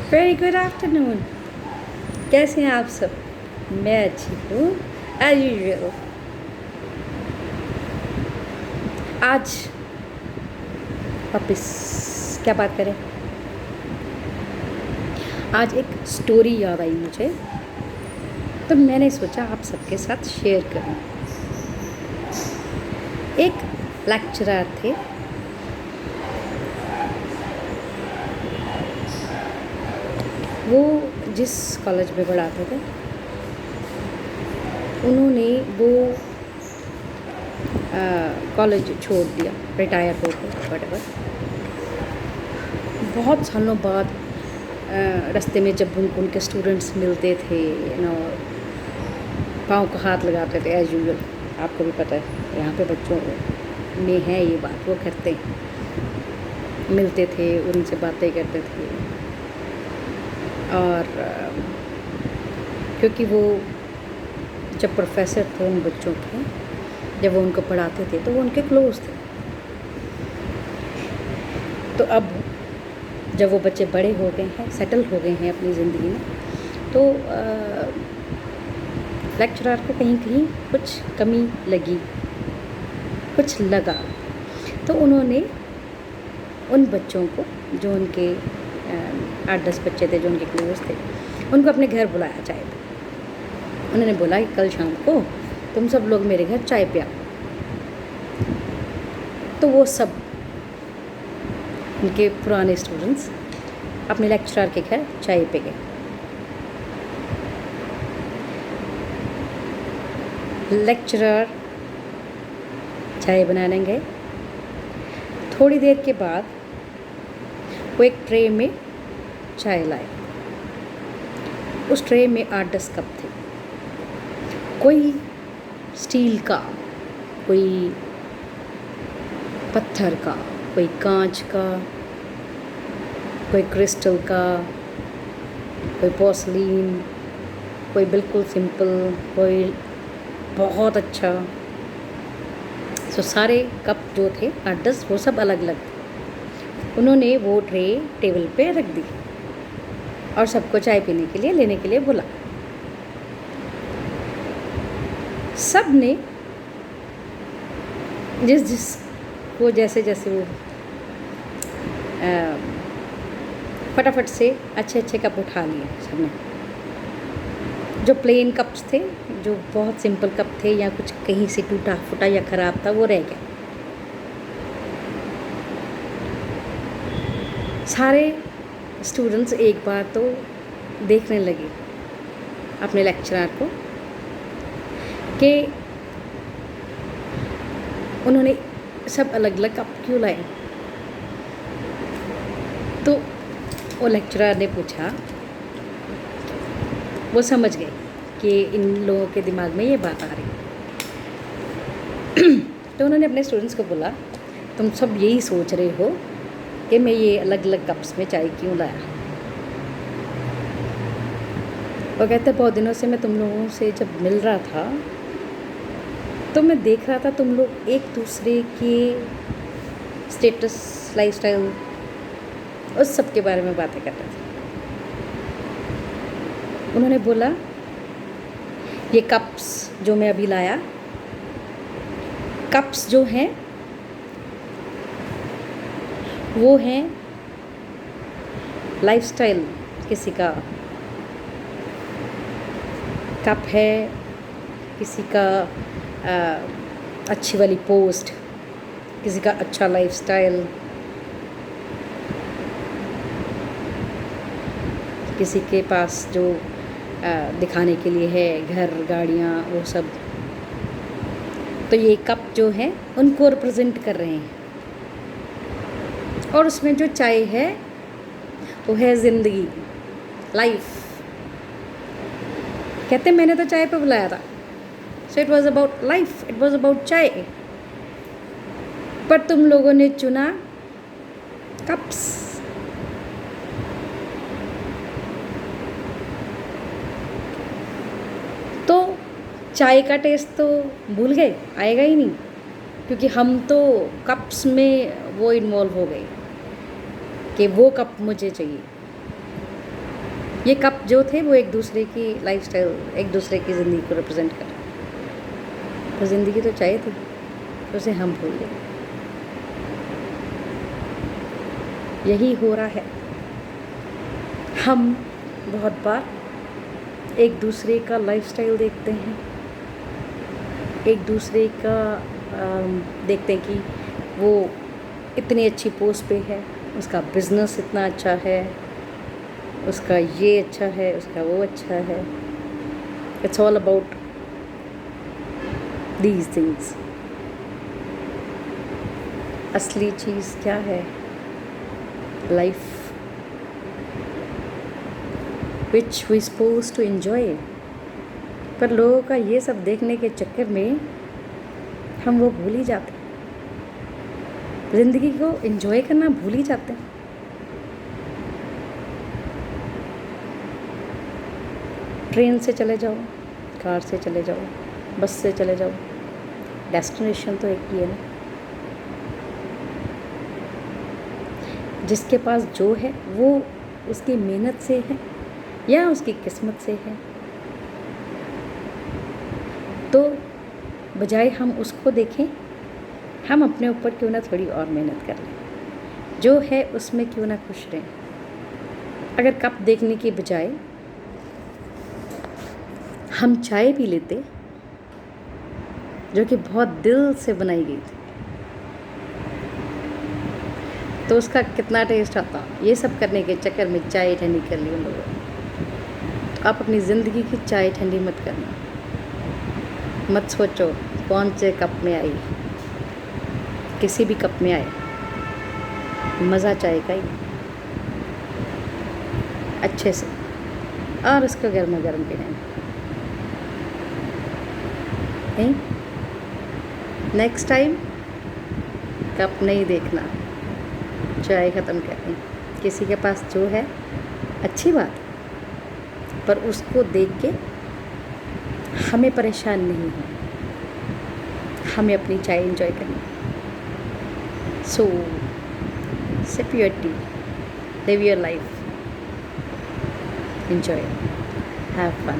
Very good afternoon. कैसे हैं आप सब? मैं अच्छी हूँ एज यूजल। आज वापस क्या बात करें? आज एक स्टोरी याद आई मुझे, तो मैंने सोचा आप सबके साथ शेयर करूँ। एक लेक्चरर थे, वो जिस कॉलेज में पढ़ाते थे उन्होंने वो कॉलेज छोड़ दिया, रिटायर हो गए वटेवर। बहुत सालों बाद रास्ते में जब उनके स्टूडेंट्स मिलते थे पाँव का हाथ लगाते थे एज यूजल। आपको भी पता है यहाँ पे बच्चों में है ये बात, वो करते हैं, मिलते थे, उनसे बातें करते थे। और क्योंकि वो जब प्रोफेसर थे उन बच्चों के, जब वो उनको पढ़ाते थे तो वो उनके क्लोज थे। तो अब जब वो बच्चे बड़े हो गए हैं, सेटल हो गए हैं अपनी ज़िंदगी में, तो लेक्चरर को कहीं कहीं कुछ कमी लगी, कुछ लगा। तो उन्होंने उन बच्चों को, जो उनके 8-10 बच्चे थे जो उनके क्लोज थे, उनको अपने घर बुलाया चाय पे। उन्होंने बोला कि कल शाम को तुम सब लोग मेरे घर चाय पे आओ। तो वो सब उनके पुराने स्टूडेंट्स अपने लेक्चरर के घर चाय पे गए। लेक्चरर चाय बनाने गए। थोड़ी देर के बाद वो एक ट्रे में चाय लाए। उस ट्रे में 8-10 कप थे, कोई स्टील का, कोई पत्थर का, कोई कांच का, कोई क्रिस्टल का, कोई पोर्सलीन, कोई बिल्कुल सिंपल, कोई बहुत अच्छा। सो सारे कप जो थे 8-10, वो सब अलग अलग थे। उन्होंने वो ट्रे टेबल पे रख दी और सबको चाय पीने के लिए, लेने के लिए बोला। सब ने जिस को जैसे जैसे वो फटाफट से अच्छे कप उठा लिए सबने। जो प्लेन कप्स थे, जो बहुत सिंपल कप थे या कुछ कहीं से टूटा फूटा या ख़राब था, वो रह गया। सारे स्टूडेंट्स एक बार तो देखने लगे अपने लेक्चरर को कि उन्होंने सब अलग अलग कप क्यों लाए। तो वो लेक्चरर ने पूछा, वो समझ गए कि इन लोगों के दिमाग में ये बात आ रही। तो उन्होंने अपने स्टूडेंट्स को बोला, तुम सब यही सोच रहे हो कि मैं ये अलग अलग कप्स में चाय क्यों लाया। वो कहते बहुत दिनों से मैं तुम लोगों से जब मिल रहा था तो मैं देख रहा था तुम लोग एक दूसरे के स्टेटस, लाइफस्टाइल, उस सब के बारे में बातें कर रहे थे। उन्होंने बोला, ये कप्स जो मैं अभी लाया, कप्स जो हैं वो हैं लाइफस्टाइल। किसी का कप है, किसी का अच्छी वाली पोस्ट, किसी का अच्छा लाइफस्टाइल, किसी के पास जो दिखाने के लिए है घर, गाड़ियाँ, वो सब। तो ये कप जो हैं उनको रिप्रेजेंट कर रहे हैं। और उसमें जो चाय है वो है ज़िंदगी, लाइफ। कहते मैंने तो चाय पे बुलाया था, so it was about life, it was about चाय। पर तुम लोगों ने चुना कप्स। तो चाय का टेस्ट तो भूल गए, आएगा ही नहीं, क्योंकि हम तो कप्स में वो इन्वॉल्व हो गए कि वो कप मुझे चाहिए। ये कप जो थे वो एक दूसरे की लाइफस्टाइल, एक दूसरे की ज़िंदगी को रिप्रेजेंट कर रहे हैं। तो ज़िंदगी तो चाहिए थी, उसे हम भूल गए। यही हो रहा है। हम बहुत बार एक दूसरे का लाइफस्टाइल देखते हैं, एक दूसरे का देखते हैं कि वो इतनी अच्छी पोस्ट पे है, उसका बिजनेस इतना अच्छा है, उसका ये अच्छा है, उसका वो अच्छा है। It's all about these things. असली चीज़ क्या है? Life which we suppose to enjoy. पर लोगों का ये सब देखने के चक्कर में हम वो भूल ही जाते हैं, ज़िंदगी को एंजॉय करना भूल ही जाते हैं। ट्रेन से चले जाओ, कार से चले जाओ, बस से चले जाओ, डेस्टिनेशन तो एक ही है ना। जिसके पास जो है वो उसकी मेहनत से है या उसकी किस्मत से है, तो बजाय हम उसको देखें, हम अपने ऊपर क्यों ना थोड़ी और मेहनत कर लें, जो है उसमें क्यों ना खुश रहें। अगर कप देखने की बजाय हम चाय पी लेते जो कि बहुत दिल से बनाई गई थी, तो उसका कितना टेस्ट आता। ये सब करने के चक्कर में चाय ठंडी कर ली उन लोगों ने। आप अपनी ज़िंदगी की चाय ठंडी मत करना, मत सोचो कौन से कप में आई, किसी भी कप में आए, मज़ा चाय का ही अच्छे से, और उसको गर्मा गर्म पीना नहीं। नेक्स्ट टाइम कप नहीं देखना, चाय ख़त्म करनी। किसी के पास जो है अच्छी बात, पर उसको देख के हमें परेशान नहीं हो, हमें अपनी चाय एंजॉय करनी। So sip your tea, live your life, enjoy, have fun.